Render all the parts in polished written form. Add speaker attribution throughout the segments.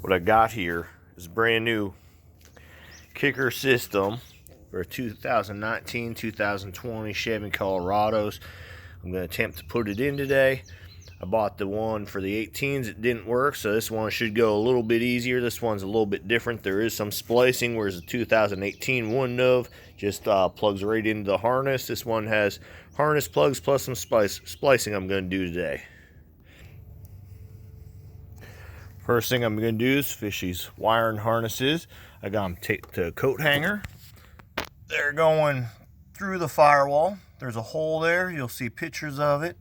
Speaker 1: What I got here is a brand new kicker system for 2019-2020 Chevy Colorados. I'm going to attempt to put it in today. I bought the one for the 18s. It didn't work, so this one should go a little bit easier. This one's a little bit different. There is some splicing, whereas the 2018 wouldn't have. Just plugs right into the harness. This one has harness plugs plus some splicing I'm going to do today. First thing I'm going to do is fish these wiring harnesses. I got them taped to a coat hanger. They're going through the firewall. There's a hole there. You'll see pictures of it.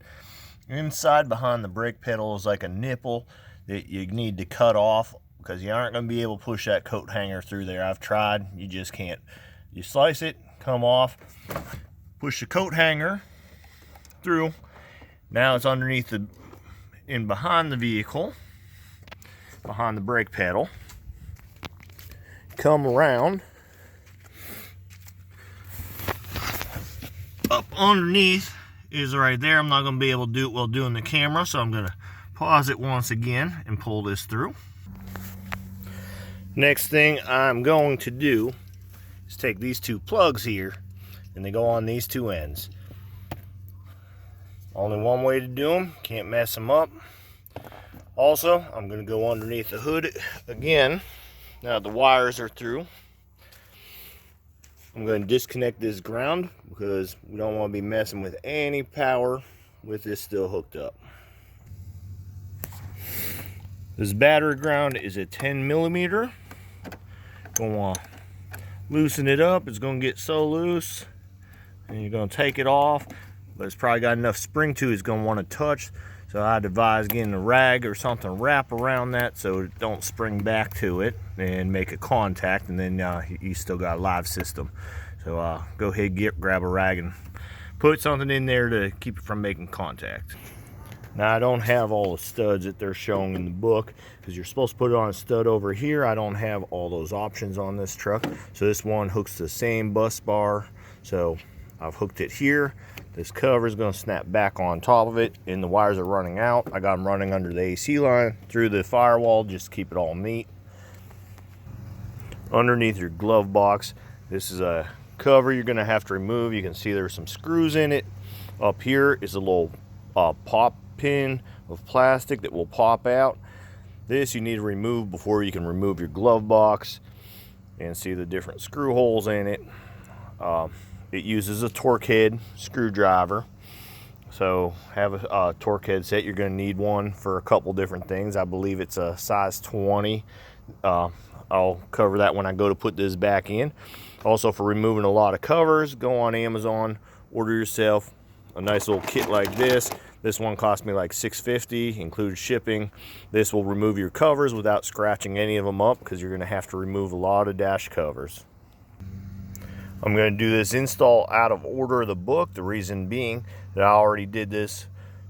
Speaker 1: Inside behind the brake pedal is like a nipple that you need to cut off because you aren't going to be able to push that coat hanger through there. I've tried. You just can't. You slice it, come off, push the coat hanger through. Now it's underneath behind the vehicle. Behind the brake pedal, come around up underneath is right there. I'm not going to be able to do it while doing the camera, so I'm going to pause it once again and pull this through. Next thing I'm going to do is take these two plugs here and they go on these two ends. Only one way to do them, can't mess them up. Also, I'm going to go underneath the hood again. Now the wires are through. I'm going to disconnect this ground because we don't want to be messing with any power with this still hooked up. This battery ground is a 10mm. Going to want to loosen it up. It's going to get so loose. And you're going to take it off. But it's probably got enough spring to it. It's going to want to touch. So I'd advise getting a rag or something wrap around that so it don't spring back to it and make a contact, and then you still got a live system. So go ahead, grab a rag and put something in there to keep it from making contact. Now I don't have all the studs that they're showing in the book because you're supposed to put it on a stud over here. I don't have all those options on this truck. So this one hooks to the same bus bar. So I've hooked it here. This cover is going to snap back on top of it, and the wires are running out. I got them running under the AC line through the firewall just to keep it all neat. Underneath your glove box, this is a cover you're going to have to remove. You can see there's some screws in it. Up here is a little pop pin of plastic that will pop out. This you need to remove before you can remove your glove box and see the different screw holes in it. It uses a torque head screwdriver. So have a torque head set. You're going to need one for a couple different things. I believe it's a size 20. I'll cover that when I go to put this back in. Also, for removing a lot of covers, go on Amazon, order yourself a nice little kit like this. This one cost me like $6.50, includes shipping. This will remove your covers without scratching any of them up because you're going to have to remove a lot of dash covers. I'm going to do this install out of order of the book. The reason being that I already did this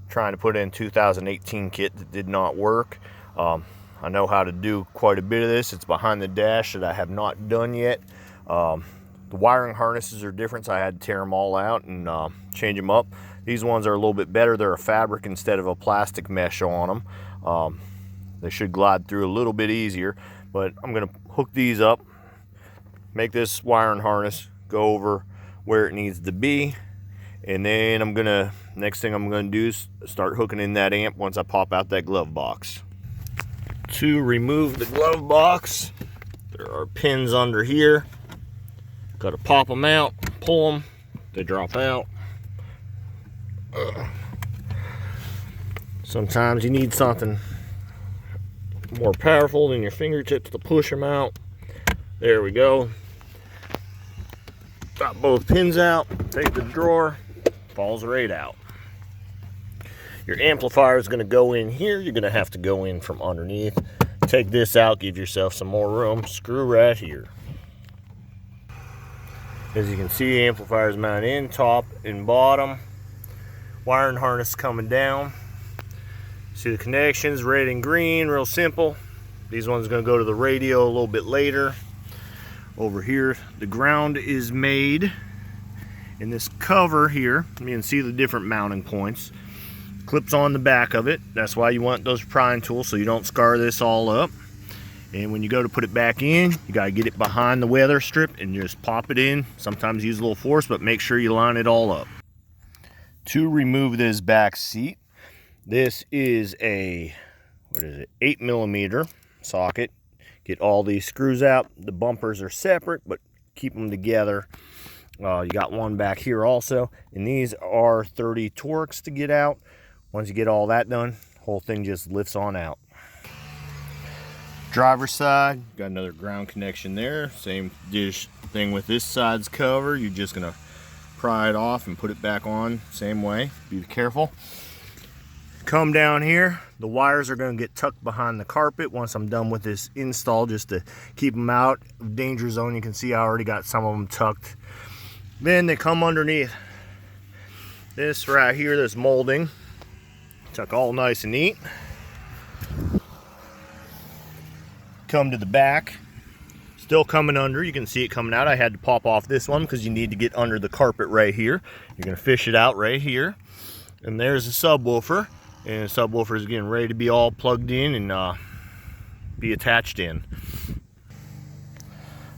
Speaker 1: trying to put in 2018 kit that did not work. I know how to do quite a bit of this. It's behind the dash that I have not done yet. The wiring harnesses are different, so I had to tear them all out and change them up. These ones are a little bit better. They're a fabric instead of a plastic mesh on them. They should glide through a little bit easier, but I'm going to hook these up, make this wiring harness go over where it needs to be, and then next thing I'm gonna do is start hooking in that amp once I pop out that glove box. To remove the glove box, there are pins under here. Gotta pop them out, pull them, they drop out. Sometimes you need something more powerful than your fingertips to push them out. There we go. Got both pins out, take the drawer, falls right out. Your amplifier is going to go in here. You're going to have to go in from underneath. Take this out, give yourself some more room, screw right here. As you can see, amplifier is mounted in, top and bottom. Wiring harness coming down. See the connections, red and green, real simple. These ones are going to go to the radio a little bit later. Over here, the ground is made in this cover here. You can see the different mounting points. Clips on the back of it. That's why you want those prying tools so you don't scar this all up. And when you go to put it back in, you got to get it behind the weather strip and just pop it in. Sometimes use a little force, but make sure you line it all up. To remove this back seat, this is a, 8mm socket. Get all these screws out. The bumpers are separate, but keep them together. You got one back here also, and these are 30 Torx to get out. Once you get all that done, whole thing just lifts on out. Driver's side, got another ground connection there. Same dish thing with this side's cover. You're just gonna pry it off and put it back on same way. Be careful. Come down here, the wires are going to get tucked behind the carpet once I'm done with this install, just to keep them out of danger zone. You can see I already got some of them tucked. Then they come underneath this right here, this molding. Tuck all nice and neat. Come to the back, still coming under. You can see it coming out. I had to pop off this one because you need to get under the carpet right here. You're going to fish it out right here. And there's a subwoofer. And the subwoofer is getting ready to be all plugged in and be attached in.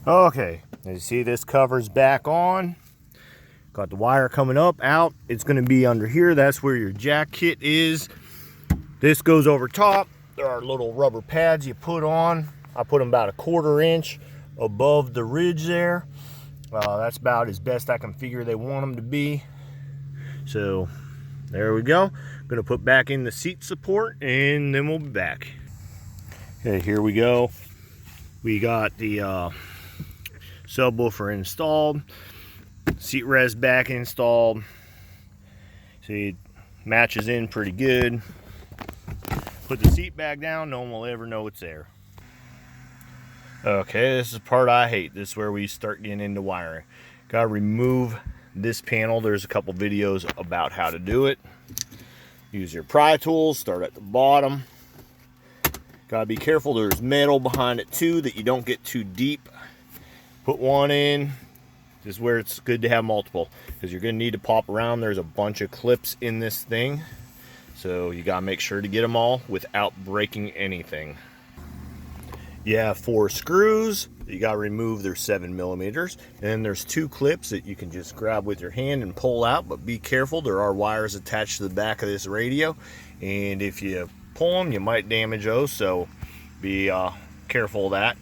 Speaker 1: Okay, as you see, this cover's back on. Got the wire coming up, out. It's going to be under here. That's where your jack kit is. This goes over top. There are little rubber pads you put on. I put them about 1/4 inch above the ridge there. That's about as best I can figure they want them to be. So there we go. Gonna put back in the seat support and then we'll be back. Okay, here we go. We got the subwoofer installed, seat rest back installed. See, it matches in pretty good. Put the seat back down, no one will ever know it's there. Okay, this is the part I hate. This is where we start getting into wiring. Gotta remove this panel. There's a couple videos about how to do it. Use your pry tools, start at the bottom. Gotta be careful, there's metal behind it too that you don't get too deep. Put one in. This is where it's good to have multiple, because you're gonna need to pop around. There's a bunch of clips in this thing, so you gotta make sure to get them all without breaking anything. You have 4 screws that you gotta remove. They're 7mm, and then there's 2 clips that you can just grab with your hand and pull out, but be careful, there are wires attached to the back of this radio, and if you pull them you might damage those, so be careful of that.